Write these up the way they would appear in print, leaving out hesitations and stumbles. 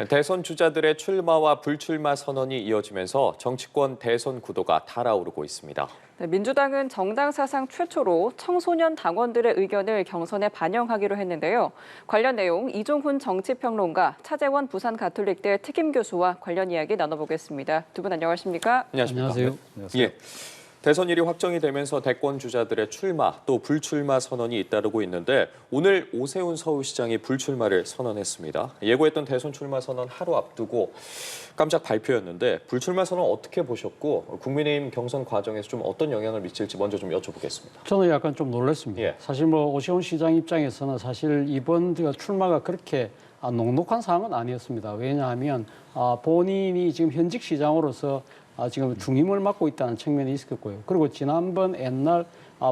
대선 주자들의 출마와 불출마 선언이 이어지면서 정치권 대선 구도가 달아오르고 있습니다. 네, 민주당은 정당 사상 최초로 청소년 당원들의 의견을 경선에 반영하기로 했는데요. 관련 내용 이종훈 정치평론가, 차재원 부산 가톨릭대 특임 교수와 관련 이야기 나눠보겠습니다. 두 분 안녕하십니까? 안녕하십니까? 안녕하세요. 예. 대선일이 확정이 되면서 대권 주자들의 출마 또 불출마 선언이 잇따르고 있는데 오늘 오세훈 서울시장이 불출마를 선언했습니다. 예고했던 대선 출마 선언 하루 앞두고 깜짝 발표였는데 불출마 선언 어떻게 보셨고 국민의힘 경선 과정에서 좀 어떤 영향을 미칠지 먼저 좀 여쭤보겠습니다. 저는 약간 좀 놀랐습니다. 예. 사실 오세훈 시장 입장에서는 사실 이번 출마가 그렇게 녹록한 상황은 아니었습니다. 왜냐하면 본인이 지금 현직 시장으로서 지금 중임을 맡고 있다는 측면이 있었고요. 그리고 지난번 옛날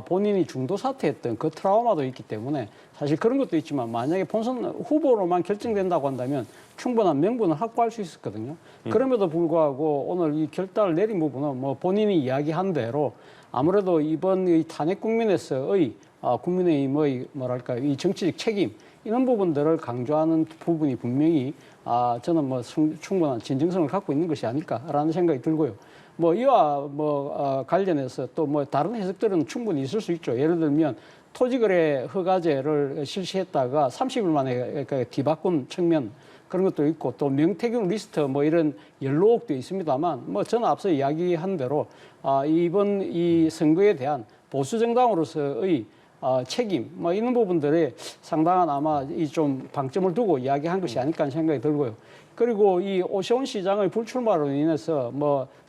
본인이 중도 사퇴했던 그 트라우마도 있기 때문에 사실 그런 것도 있지만 만약에 본선 후보로만 결정된다고 한다면 충분한 명분을 확보할 수 있었거든요. 그럼에도 불구하고 오늘 이 결단을 내린 부분은 본인이 이야기한 대로 아무래도 이번 이 탄핵 국면에서의 국민의힘의 뭐랄까 이 정치적 책임 이런 부분들을 강조하는 부분이 분명히 저는 충분한 진정성을 갖고 있는 것이 아닐까라는 생각이 들고요. 이와 관련해서 또 다른 해석들은 충분히 있을 수 있죠. 예를 들면 토지거래 허가제를 실시했다가 30일 만에 뒤바꾼 측면 그런 것도 있고 또 명태균 리스트 이런 연로옥도 있습니다만 저는 앞서 이야기한 대로 이번 이 선거에 대한 보수 정당으로서의 책임 이런 부분들에 상당한 아마 이 좀 방점을 두고 이야기한 것이 아닐까 하는 생각이 들고요. 그리고 이 오세훈 시장의 불출마로 인해서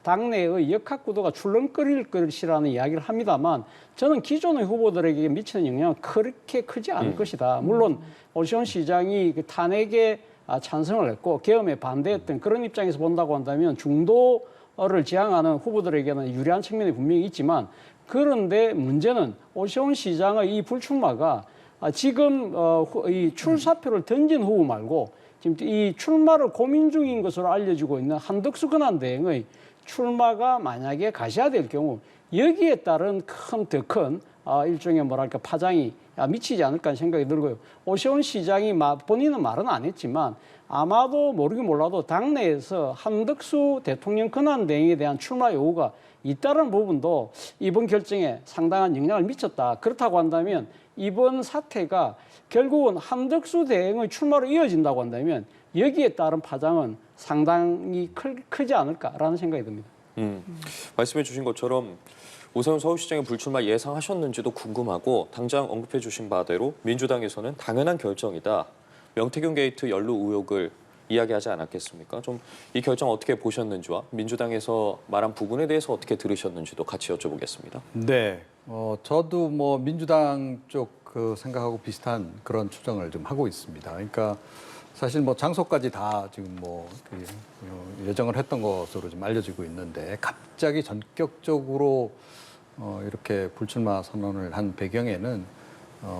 당내의 역학구도가 출렁거릴 것이라는 이야기를 합니다만 저는 기존의 후보들에게 미치는 영향은 그렇게 크지 않을 것이다. 물론 오세훈 시장이 그 탄핵에 찬성을 했고 계엄에 반대했던 그런 입장에서 본다고 한다면 중도를 지향하는 후보들에게는 유리한 측면이 분명히 있지만 그런데 문제는 오세훈 시장의 이 불출마가 지금 이 출사표를 던진 후보 말고 지금 이 출마를 고민 중인 것으로 알려지고 있는 한덕수 권한대행의 출마가 만약에 가셔야될 경우 여기에 따른 더 큰 일종의 파장이 미치지 않을까 하는 생각이 들고요. 오세훈 시장이 본인은 말은 안 했지만 아마도 모르긴 몰라도 당내에서 한덕수 대통령 권한대행에 대한 출마 요구가 잇따른 부분도 이번 결정에 상당한 영향을 미쳤다. 그렇다고 한다면 이번 사태가 결국은 한덕수 대행의 출마로 이어진다고 한다면 여기에 따른 파장은 상당히 크지 않을까라는 생각이 듭니다. 말씀해 주신 것처럼 오세훈 서울시장의 불출마 예상하셨는지도 궁금하고 당장 언급해 주신 바대로 민주당에서는 당연한 결정이다. 명태균 게이트 연루 의혹을 이야기하지 않았겠습니까? 좀 이 결정 어떻게 보셨는지와 민주당에서 말한 부분에 대해서 어떻게 들으셨는지도 같이 여쭤보겠습니다. 네, 저도 민주당 쪽 그 생각하고 비슷한 그런 추정을 좀 하고 있습니다. 그러니까 사실 장소까지 다 지금 예정을 했던 것으로 좀 알려지고 있는데 갑자기 전격적으로 이렇게 불출마 선언을 한 배경에는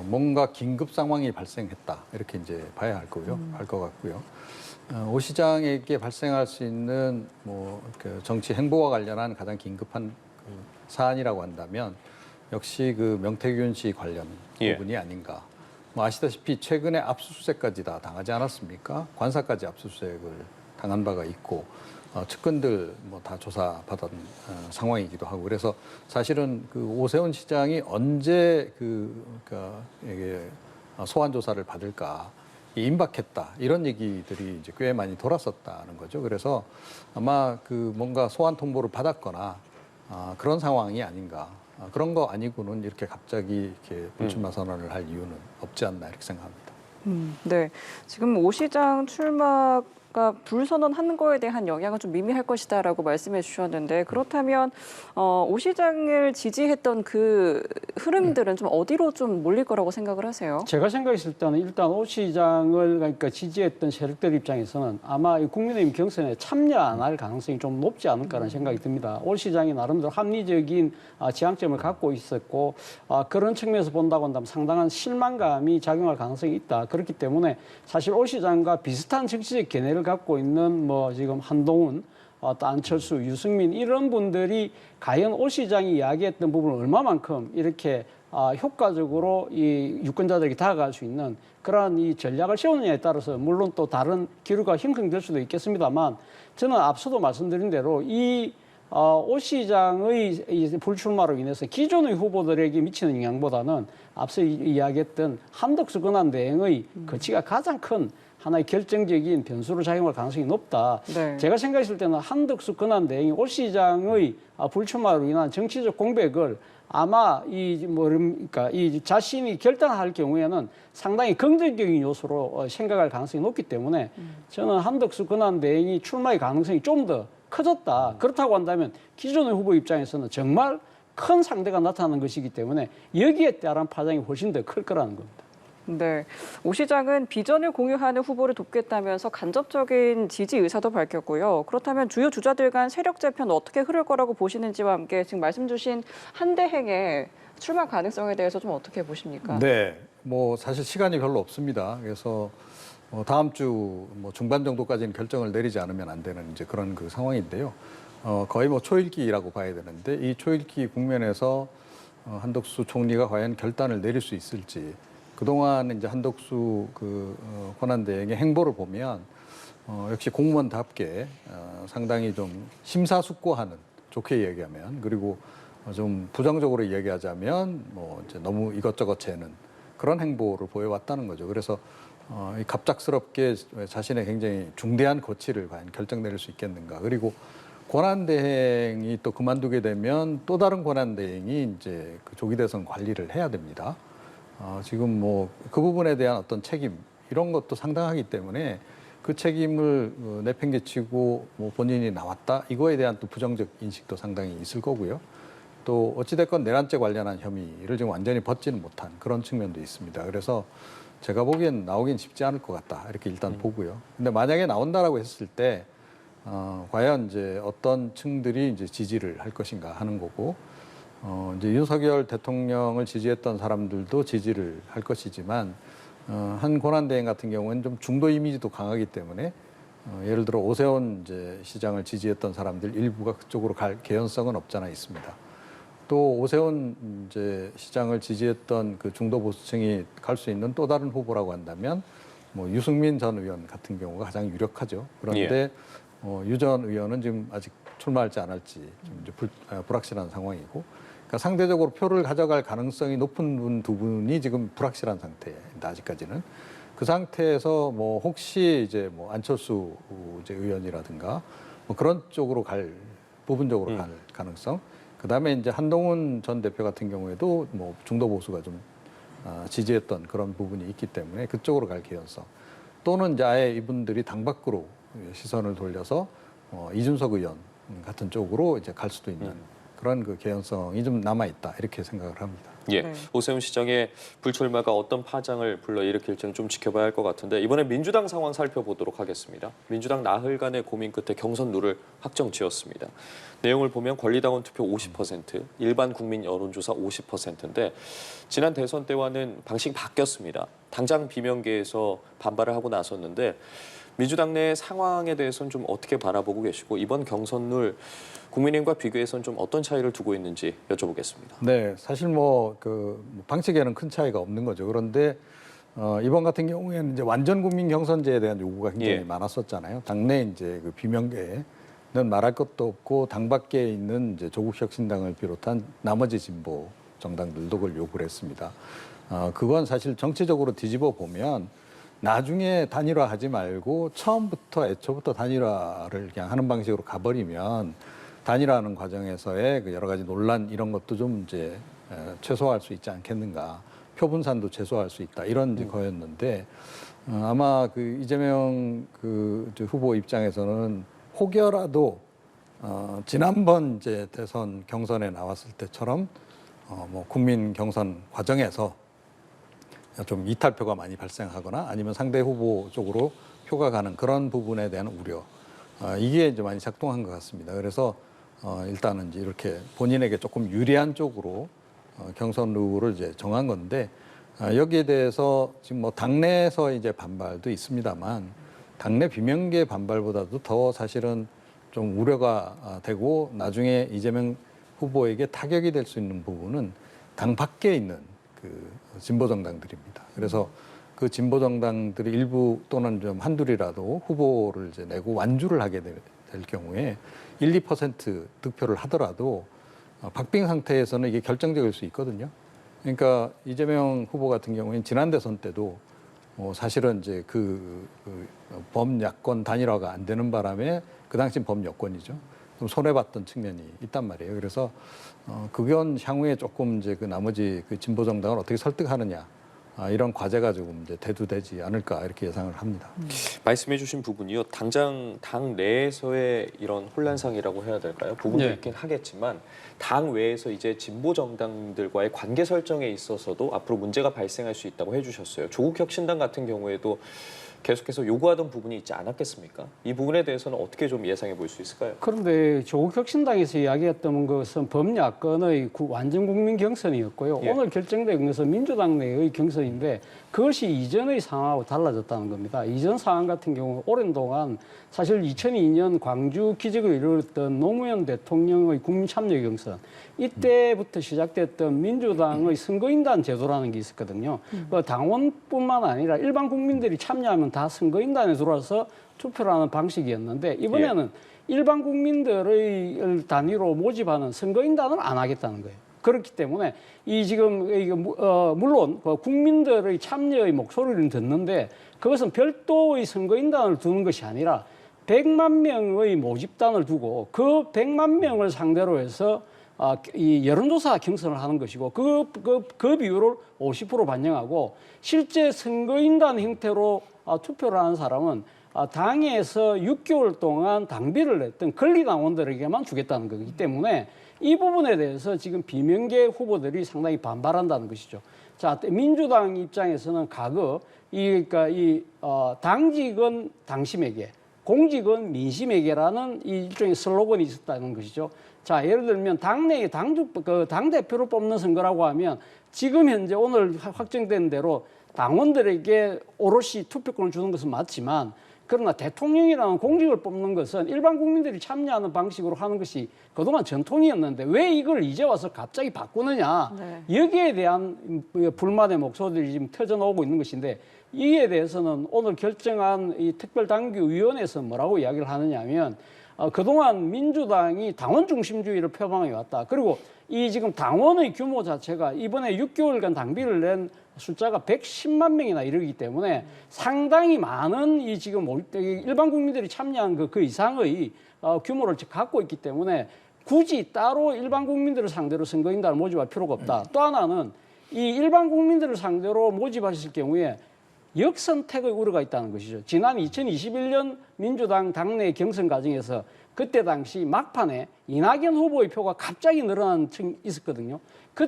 뭔가 긴급 상황이 발생했다 이렇게 이제 봐야 할 것 같고요. 오 시장에게 발생할 수 있는 그 정치 행보와 관련한 가장 긴급한 그 사안이라고 한다면 역시 그 명태균 씨 관련 부분이 아닌가. 아시다시피 최근에 압수수색까지 다 당하지 않았습니까? 관사까지 압수수색을 당한 바가 있고 측근들 다 조사받은 상황이기도 하고 그래서 사실은 그 오세훈 시장이 언제 이게 소환 조사를 받을까 임박했다 이런 얘기들이 이제 꽤 많이 돌았었다는 거죠. 그래서 아마 뭔가 소환 통보를 받았거나 그런 상황이 아닌가. 그런 거 아니고는 이렇게 갑자기 이렇게 불출마 선언을 할 이유는 없지 않나 이렇게 생각합니다. 네, 지금 오 시장 출마가 불선언하는 거에 대한 영향은 좀 미미할 것이다라고 말씀해 주셨는데 그렇다면 오 시장을 지지했던 그 흐름들은 좀 어디로 좀 몰릴 거라고 생각을 하세요? 제가 생각했을 때는 일단 오 시장을 지지했던 세력들 입장에서는 아마 이 국민의힘 경선에 참여 안 할 가능성이 좀 높지 않을까라는 생각이 듭니다. 오 시장이 나름대로 합리적인 지향점을 갖고 있었고 그런 측면에서 본다고 한다면 상당한 실망감이 작용할 가능성이 있다. 그렇기 때문에 사실 오 시장과 비슷한 정치적 견해를 갖고 있는 지금 한동훈, 또 안철수, 유승민 이런 분들이 과연 오 시장이 이야기했던 부분을 얼마만큼 이렇게 효과적으로 이 유권자들에게 다가갈 수 있는 그러한 이 전략을 세우느냐에 따라서 물론 또 다른 기류가 형성될 수도 있겠습니다만 저는 앞서도 말씀드린 대로 오 시장의 이 불출마로 인해서 기존의 후보들에게 미치는 영향보다는 앞서 이야기했던 한덕수 권한대행의 거치가 가장 큰 하나의 결정적인 변수로 작용할 가능성이 높다. 네. 제가 생각했을 때는 한덕수 권한대행이 오 시장의 불출마로 인한 정치적 공백을 아마 그러니까 이 자신이 결단할 경우에는 상당히 긍정적인 요소로 생각할 가능성이 높기 때문에 저는 한덕수 권한대행이 출마의 가능성이 좀 더 커졌다. 그렇다고 한다면 기존의 후보 입장에서는 정말 큰 상대가 나타나는 것이기 때문에 여기에 따른 파장이 훨씬 더 클 거라는 겁니다. 네, 오 시장은 비전을 공유하는 후보를 돕겠다면서 간접적인 지지 의사도 밝혔고요. 그렇다면 주요 주자들 간 세력 재편은 어떻게 흐를 거라고 보시는지와 함께 지금 말씀 주신 한대행의 출마 가능성에 대해서 좀 어떻게 보십니까? 네, 뭐 사실 시간이 별로 없습니다. 그래서 다음 주 뭐 중반 정도까지는 결정을 내리지 않으면 안 되는 이제 그런 그 상황인데요. 거의 뭐 초읽기라고 봐야 되는데 이 초읽기 국면에서 한덕수 총리가 과연 결단을 내릴 수 있을지. 그동안 이제 한덕수 권한대행의 행보를 보면 역시 공무원답게 상당히 좀 심사숙고하는, 좋게 얘기하면, 그리고 좀 부정적으로 얘기하자면 뭐 이제 너무 이것저것 재는 그런 행보를 보여왔다는 거죠. 그래서 갑작스럽게 자신의 굉장히 중대한 거취를 과연 결정 내릴 수 있겠는가. 그리고 권한대행이 또 그만두게 되면 또 다른 권한대행이 이제 그 조기 대선 관리를 해야 됩니다. 지금 뭐 그 부분에 대한 어떤 책임 이런 것도 상당하기 때문에 그 책임을 내팽개치고 뭐 본인이 나왔다 이거에 대한 또 부정적 인식도 상당히 있을 거고요. 또 어찌됐건 내란죄 관련한 혐의를 지금 완전히 벗지는 못한 그런 측면도 있습니다. 그래서 제가 보기엔 나오긴 쉽지 않을 것 같다 이렇게 일단 보고요. 근데 만약에 나온다라고 했을 때 과연 이제 어떤 층들이 이제 지지를 할 것인가 하는 거고. 이제 윤석열 대통령을 지지했던 사람들도 지지를 할 것이지만 한 권한대행 같은 경우는 좀 중도 이미지도 강하기 때문에 예를 들어 오세훈 이제 시장을 지지했던 사람들 일부가 그쪽으로 갈 개연성은 없잖아 있습니다. 또 오세훈 이제 시장을 지지했던 그 중도 보수층이 갈 수 있는 또 다른 후보라고 한다면 뭐 유승민 전 의원 같은 경우가 가장 유력하죠. 그런데 유 전 의원은 지금 아직 출마할지 안 할지 좀 이제 불확실한 상황이고. 그러니까 상대적으로 표를 가져갈 가능성이 높은 분 두 분이 지금 불확실한 상태입니다. 아직까지는 그 상태에서 뭐 혹시 이제 뭐 안철수 이제 의원이라든가 뭐 그런 쪽으로 부분적으로 갈 가능성. 그 다음에 이제 한동훈 전 대표 같은 경우에도 뭐 중도 보수가 좀 지지했던 그런 부분이 있기 때문에 그쪽으로 갈 개연성. 또는 이제 아예 이분들이 당 밖으로 시선을 돌려서 이준석 의원 같은 쪽으로 이제 갈 수도 있는. 그런 그 개연성이 좀 남아 있다 이렇게 생각을 합니다. 예, 네. 오세훈 시장의 불출마가 어떤 파장을 불러일으킬지는 좀 지켜봐야 할 것 같은데 이번에 민주당 상황 살펴보도록 하겠습니다. 민주당 나흘간의 고민 끝에 경선 룰을 확정지었습니다. 내용을 보면 권리당원 투표 50%, 일반 국민 여론조사 50%인데 지난 대선 때와는 방식이 바뀌었습니다. 당장 비명계에서 반발을 하고 나섰는데 민주당 내 상황에 대해서는 좀 어떻게 바라보고 계시고 이번 경선룰 국민의힘과 비교해서는 좀 어떤 차이를 두고 있는지 여쭤보겠습니다. 네, 사실 뭐 방식에는 큰 차이가 없는 거죠. 그런데 이번 같은 경우에는 이제 완전 국민 경선제에 대한 요구가 굉장히 많았었잖아요. 당내 이제 그 비명계는 말할 것도 없고 당 밖에 있는 이제 조국혁신당을 비롯한 나머지 진보 정당들도 그걸 요구를 했습니다. 그건 사실 정치적으로 뒤집어 보면 나중에 단일화하지 말고 처음부터 애초부터 단일화를 그냥 하는 방식으로 가버리면 단일화하는 과정에서의 그 여러 가지 논란 이런 것도 좀 이제 최소화할 수 있지 않겠는가. 표분산도 최소화할 수 있다. 이런 이제 거였는데 아마 그 이재명 그 후보 입장에서는 혹여라도 지난번 이제 대선 경선에 나왔을 때처럼 뭐 국민 경선 과정에서 좀 이탈표가 많이 발생하거나 아니면 상대 후보 쪽으로 표가 가는 그런 부분에 대한 우려 이게 이제 많이 작동한 것 같습니다. 그래서 일단은 이제 이렇게 본인에게 조금 유리한 쪽으로 경선 룰을 이제 정한 건데 여기에 대해서 지금 뭐 당내에서 이제 반발도 있습니다만 당내 비명계 반발보다도 더 사실은 좀 우려가 되고 나중에 이재명 후보에게 타격이 될 수 있는 부분은 당 밖에 있는 그 진보 정당들입니다. 그래서 그 진보 정당들이 일부 또는 좀 한둘이라도 후보를 이제 내고 완주를 하게 될 경우에 1~2% 득표를 하더라도 박빙 상태에서는 이게 결정적일 수 있거든요. 그러니까 이재명 후보 같은 경우에는 지난 대선 때도 사실은 이제 그 범야권 단일화가 안 되는 바람에 그 당시 범여권이죠. 좀 손해봤던 측면이 있단 말이에요. 그래서 그건 향후에 조금 이제 그 나머지 그 진보 정당을 어떻게 설득하느냐 이런 과제가 조금 이제 대두되지 않을까 이렇게 예상을 합니다. 말씀해주신 부분이요. 당장 당 내에서의 이런 혼란상이라고 해야 될까요? 부분도 네. 있긴 하겠지만 당 외에서 이제 진보 정당들과의 관계 설정에 있어서도 앞으로 문제가 발생할 수 있다고 해주셨어요. 조국혁신당 같은 경우에도 계속해서 요구하던 부분이 있지 않았겠습니까? 이 부분에 대해서는 어떻게 좀 예상해 볼 수 있을까요? 그런데 조국혁신당에서 이야기했던 것은 범야권의 완전 국민 경선이었고요. 예. 오늘 결정된 것은 민주당 내의 경선인데 그것이 이전의 상황하고 달라졌다는 겁니다. 이전 상황 같은 경우 오랜 동안 사실 2002년 광주 기적을 이루었던 노무현 대통령의 국민참여 경선 이때부터 시작됐던 민주당의 선거인단 제도라는 게 있었거든요. 그 당원뿐만 아니라 일반 국민들이 참여하면 다 선거인단에 들어와서 투표를 하는 방식이었는데 이번에는 일반 국민들의 단위로 모집하는 선거인단을 안 하겠다는 거예요. 그렇기 때문에 이 지금 물론 국민들의 참여의 목소리를 듣는데 그것은 별도의 선거인단을 두는 것이 아니라 100만 명의 모집단을 두고 그 100만 명을 상대로 해서 이 여론조사 경선을 하는 것이고 그 비율을 50% 반영하고 실제 선거인단 형태로 투표를 하는 사람은 당에서 6개월 동안 당비를 냈던 권리당원들에게만 주겠다는 거기 때문에 이 부분에 대해서 지금 비명계 후보들이 상당히 반발한다는 것이죠. 자, 민주당 입장에서는 그러니까 당직은 당심에게, 공직은 민심에게라는 이 일종의 슬로건이 있었다는 것이죠. 자, 예를 들면 당내에 당대표를 뽑는 선거라고 하면 지금 현재 오늘 확정된 대로 당원들에게 오롯이 투표권을 주는 것은 맞지만 그러나 대통령이라는 공직을 뽑는 것은 일반 국민들이 참여하는 방식으로 하는 것이 그동안 전통이었는데 왜 이걸 이제 와서 갑자기 바꾸느냐. 네. 여기에 대한 불만의 목소리들이 지금 터져나오고 있는 것인데 이에 대해서는 오늘 결정한 이 특별당규위원회에서 뭐라고 이야기를 하느냐 하면 그동안 민주당이 당원 중심주의를 표방해 왔다. 그리고 이 지금 당원의 규모 자체가 이번에 6개월간 당비를 낸 숫자가 110만 명이나 이르기 때문에 상당히 많은 이 지금 일반 국민들이 참여한 그 이상의 규모를 갖고 있기 때문에 굳이 따로 일반 국민들을 상대로 선거인단을 모집할 필요가 없다. 또 하나는 이 일반 국민들을 상대로 모집하실 경우에 역선택의 우려가 있다는 것이죠. 지난 2021년 민주당 당내 경선 과정에서 그때 당시 막판에 이낙연 후보의 표가 갑자기 늘어난 층이 있었거든요.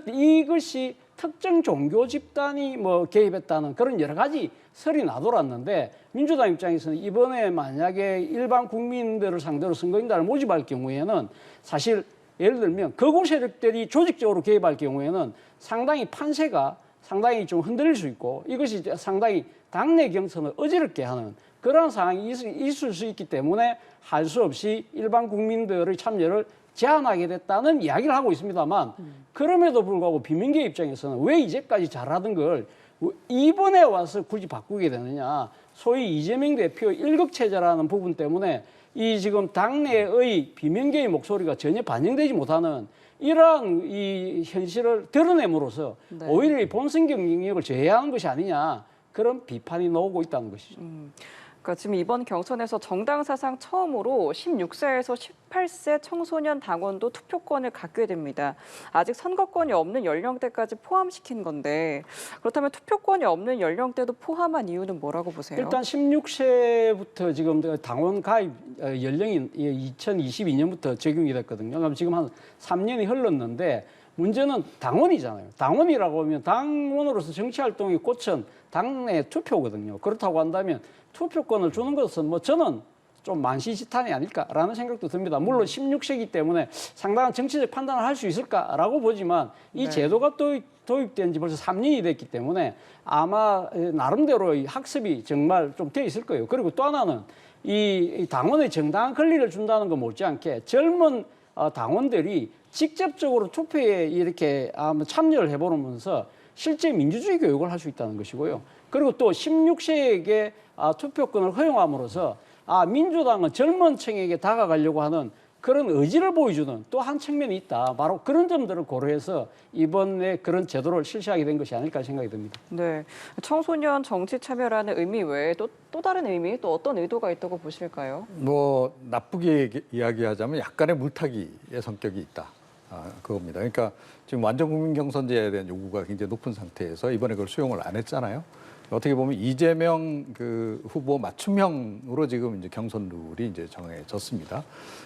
이것이 특정 종교 집단이 개입했다는 그런 여러 가지 설이 나돌았는데 민주당 입장에서는 이번에 만약에 일반 국민들을 상대로 선거인단을 모집할 경우에는 사실 예를 들면 극우 세력들이 조직적으로 개입할 경우에는 상당히 판세가 상당히 좀 흔들릴 수 있고 이것이 상당히 당내 경선을 어지럽게 하는 그런 상황이 있을 수 있기 때문에 할 수 없이 일반 국민들의 참여를 제한하게 됐다는 이야기를 하고 있습니다만 그럼에도 불구하고 비명계 입장에서는 왜 이제까지 잘하던 걸 이번에 와서 굳이 바꾸게 되느냐. 소위 이재명 대표의 일극체제라는 부분 때문에 이 지금 당내의 비명계의 목소리가 전혀 반영되지 못하는 이러한 이 현실을 드러냄으로써 네. 오히려 이 본선 경쟁력을 제외하는 것이 아니냐 그런 비판이 나오고 있다는 것이죠. 그러니까 지금 이번 경선에서 정당 사상 처음으로 16세에서 18세 청소년 당원도 투표권을 갖게 됩니다. 아직 선거권이 없는 연령대까지 포함시킨 건데 그렇다면 투표권이 없는 연령대도 포함한 이유는 뭐라고 보세요? 일단 16세부터 지금 당원 가입 연령이 2022년부터 적용이 됐거든요. 그럼 지금 한 3년이 흘렀는데 문제는 당원이잖아요. 당원이라고 하면 당원으로서 정치활동이 꽂힌 당내 투표거든요. 그렇다고 한다면 투표권을 주는 것은 저는 좀 만시지탄이 아닐까라는 생각도 듭니다. 물론 16세기 때문에 상당한 정치적 판단을 할 수 있을까라고 보지만 이 네. 제도가 도입된 지 벌써 3년이 됐기 때문에 아마 나름대로 학습이 정말 좀 돼 있을 거예요. 그리고 또 하나는 이 당원의 정당한 권리를 준다는 것 못지않게 젊은 당원들이 직접적으로 투표에 이렇게 참여를 해보면서 실제 민주주의 교육을 할 수 있다는 것이고요. 그리고 또 16세에게 투표권을 허용함으로써 민주당은 젊은 층에게 다가가려고 하는 그런 의지를 보여주는 또 한 측면이 있다. 바로 그런 점들을 고려해서 이번에 그런 제도를 실시하게 된 것이 아닐까 생각이 듭니다. 네, 청소년 정치 참여라는 의미 외에 또 다른 의미, 또 어떤 의도가 있다고 보실까요? 뭐 나쁘게 이야기하자면 약간의 물타기의 성격이 있다. 그겁니다. 그러니까 지금 완전 국민 경선제에 대한 요구가 굉장히 높은 상태에서 이번에 그걸 수용을 안 했잖아요. 어떻게 보면 이재명 그 후보 맞춤형으로 지금 이제 경선 룰이 이제 정해졌습니다.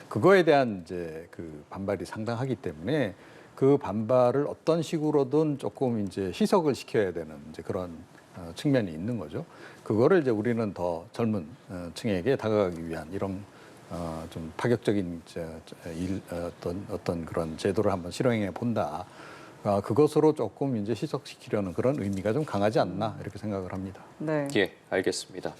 그거에 대한 이제 그 반발이 상당하기 때문에 그 반발을 어떤 식으로든 조금 이제 희석을 시켜야 되는 이제 그런 측면이 있는 거죠. 그거를 이제 우리는 더 젊은 층에게 다가가기 위한 이런 좀 파격적인 어떤 그런 제도를 한번 실행해 본다. 그것으로 조금 이제 희석시키려는 그런 의미가 좀 강하지 않나 이렇게 생각을 합니다. 네. 예, 알겠습니다.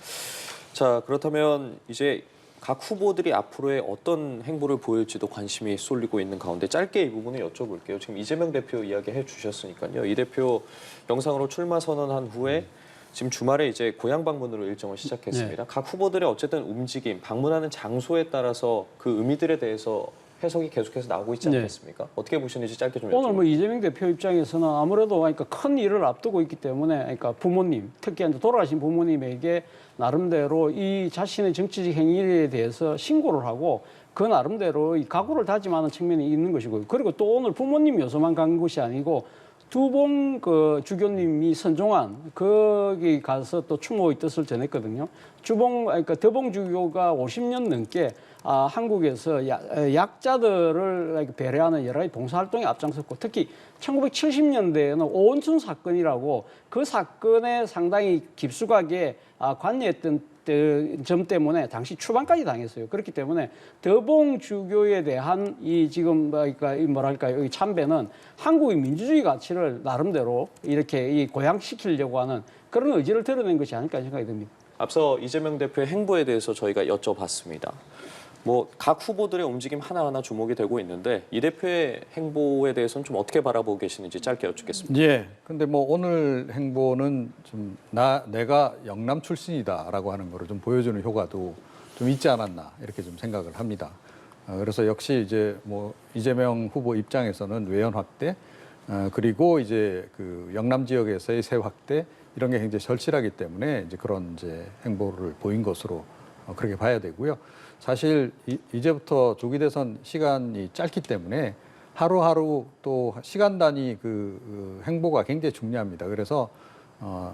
자, 그렇다면 이제 각 후보들이 앞으로의 어떤 행보를 보일지도 관심이 쏠리고 있는 가운데 짧게 이 부분을 여쭤볼게요. 지금 이재명 대표 이야기해 주셨으니까요. 이 대표 영상으로 출마 선언한 후에 지금 주말에 이제 고향 방문으로 일정을 시작했습니다. 네. 각 후보들의 어쨌든 움직임, 방문하는 장소에 따라서 그 의미들에 대해서 해석이 계속해서 나오고 있지 네. 않겠습니까? 어떻게 보시는지 짧게 좀 오늘 여쭤볼게요. 뭐 이재명 대표 입장에서는 아무래도 그러니까 큰 일을 앞두고 있기 때문에 그러니까 부모님, 특히 이제 돌아가신 부모님에게 나름대로 이 자신의 정치적 행위에 대해서 신고를 하고 그 나름대로 이 각오를 다짐하는 측면이 있는 것이고요. 그리고 또 오늘 부모님 요소만 간 것이 아니고 두봉 그 주교님이 선종한 거기 가서 또 추모의 뜻을 전했거든요. 그러니까 더봉 주교가 50년 넘게 한국에서 약자들을 배려하는 여러 가지 봉사활동에 앞장섰고 특히 1970년대에는 오온순 사건이라고 그 사건에 상당히 깊숙하게 관여했던 점 때문에 당시 추방까지 당했어요. 그렇기 때문에 더봉 주교에 대한 이 지금 뭐랄까요, 이 참배는 한국의 민주주의 가치를 나름대로 이렇게 이 고양시키려고 하는 그런 의지를 드러낸 것이 아닐까 생각이 듭니다. 앞서 이재명 대표의 행보에 대해서 저희가 여쭤봤습니다. 뭐 각 후보들의 움직임 하나하나 주목이 되고 있는데 이 대표의 행보에 대해서는 좀 어떻게 바라보고 계시는지 짧게 여쭙겠습니다. 예. 근데 뭐 오늘 행보는 좀 내가 영남 출신이다라고 하는 거를 좀 보여주는 효과도 좀 있지 않았나 이렇게 좀 생각을 합니다. 그래서 역시 이제 뭐 이재명 후보 입장에서는 외연 확대 그리고 이제 그 영남 지역에서의 세 확대 이런 게 굉장히 절실하기 때문에 이제 그런 이제 행보를 보인 것으로 그렇게 봐야 되고요. 사실 이제부터 조기 대선 시간이 짧기 때문에 하루하루 또 시간 단위 그 행보가 굉장히 중요합니다. 그래서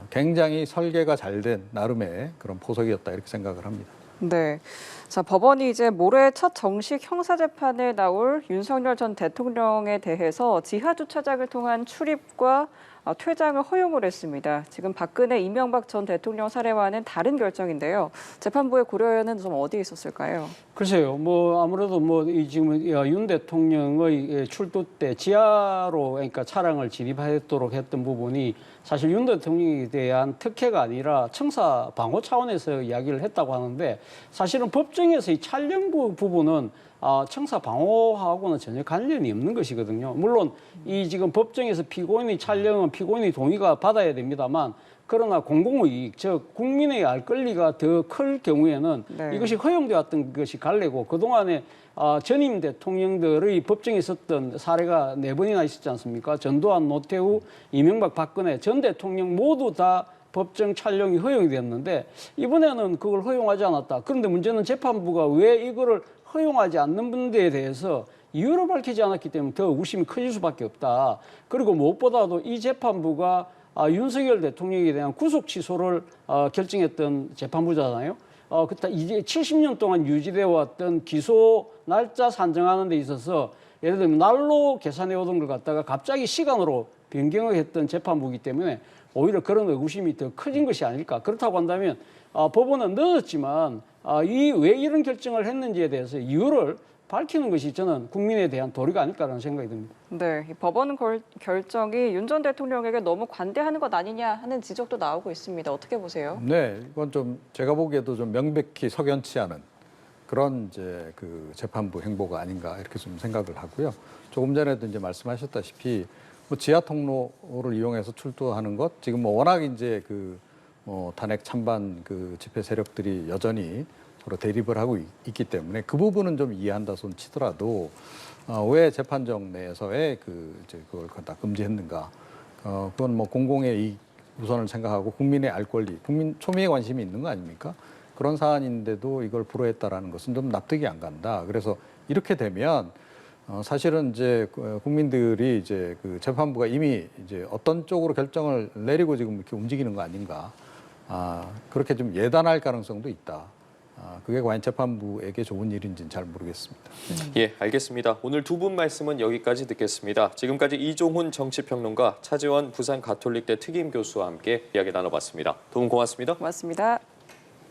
굉장히 설계가 잘 된 나름의 그런 포석이었다 이렇게 생각을 합니다. 네. 자, 법원이 이제 모레 첫 정식 형사재판에 나올 윤석열 전 대통령에 대해서 지하주차장을 통한 출입과 퇴장을 허용을 했습니다. 지금 박근혜, 이명박 전 대통령 사례와는 다른 결정인데요. 재판부의 고려는 좀 어디에 있었을까요? 글쎄요. 뭐 아무래도 뭐 지금 윤 대통령의 출두 때 지하로 그러니까 차량을 진입하도록 했던 부분이 사실 윤 대통령에 대한 특혜가 아니라 청사 방호 차원에서 이야기를 했다고 하는데 사실은 법정에서 이 촬영 부분은 청사 방호하고는 전혀 관련이 없는 것이거든요. 물론 이 지금 법정에서 피고인의 촬영은 피고인의 동의가 받아야 됩니다만 그러나 공공이익, 즉 국민의 알 권리가 더 클 경우에는 네. 이것이 허용되었던 것이 갈래고 그동안에 전임 대통령들의 법정에 있었던 사례가 4번이나 있었지 않습니까? 전두환, 노태우, 이명박, 박근혜 전 대통령 모두 다 법정 촬영이 허용이 됐는데 이번에는 그걸 허용하지 않았다. 그런데 문제는 재판부가 왜 이거를 허용하지 않는 분들에 대해서 이유를 밝히지 않았기 때문에 더 의구심이 커질 수밖에 없다. 그리고 무엇보다도 이 재판부가 윤석열 대통령에 대한 구속 취소를 결정했던 재판부잖아요. 그때 이제 70년 동안 유지되어 왔던 기소 날짜 산정하는 데 있어서 예를 들면 날로 계산해 오던 걸 갖다가 갑자기 시간으로 변경을 했던 재판부이기 때문에 오히려 그런 의구심이 더 커진 것이 아닐까. 그렇다고 한다면 법원은 늦었지만 왜 이런 결정을 했는지에 대해서 이유를 밝히는 것이 저는 국민에 대한 도리가 아닐까라는 생각이 듭니다. 네, 이 법원 결정이 윤 전 대통령에게 너무 관대하는 것 아니냐 하는 지적도 나오고 있습니다. 어떻게 보세요? 네, 이건 좀 제가 보기에도 좀 명백히 석연치 않은 그런 이제 그 재판부 행보가 아닌가 이렇게 좀 생각을 하고요. 조금 전에도 이제 말씀하셨다시피 뭐 지하 통로를 이용해서 출두하는 것 지금 뭐 워낙 이제 그 탄핵 찬반 그 집회 세력들이 여전히 서로 대립을 하고 있기 때문에 그 부분은 좀 이해한다 손 치더라도 왜 재판정 내에서 왜 이제 그걸 다 금지했는가? 그건 뭐 공공의 이익 우선을 생각하고 국민의 알 권리, 초미의 관심이 있는 거 아닙니까? 그런 사안인데도 이걸 불허했다라는 것은 좀 납득이 안 간다. 그래서 이렇게 되면 사실은 이제 국민들이 이제 그 재판부가 이미 이제 어떤 쪽으로 결정을 내리고 지금 이렇게 움직이는 거 아닌가? 그렇게 좀 예단할 가능성도 있다. 그게 과연 재판부에게 좋은 일인지는 잘 모르겠습니다. 예, 알겠습니다. 오늘 두 분 말씀은 여기까지 듣겠습니다. 지금까지 이종훈 정치평론가, 차재원 부산 가톨릭대 특임 교수와 함께 이야기 나눠봤습니다. 두 분 고맙습니다. 고맙습니다.